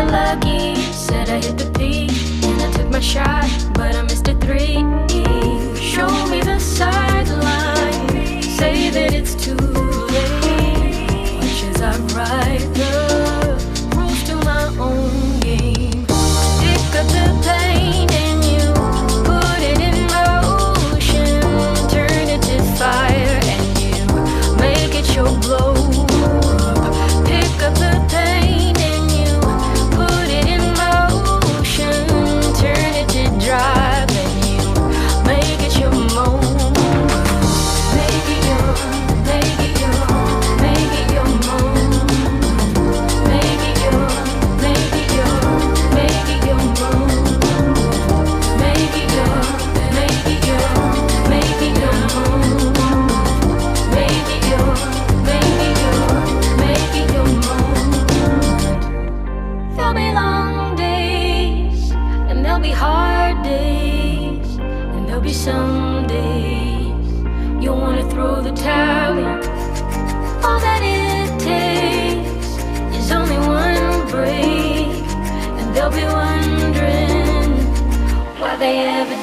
got lucky, said I hit the peak, and I took my shot, but I missed a three. Show me the sideline, say that it's too late. Watch as I write the rules to my own game. Pick up the pain and you put it in motion, turn it to fire and you make it your glow. Pick up the pain and you put it in motion, turn it to drive and you make it your moment. Make it your, make it your, make it your moment. Make it your, make it your, make it your moment. Make it your, make it your, make it your moment. Make it your, make it your, make it your moment. There'll be long days, and there'll be hard days, and there'll be some days you'll wanna throw the towel in. All that it takes is only one break, and they'll be wondering why they ever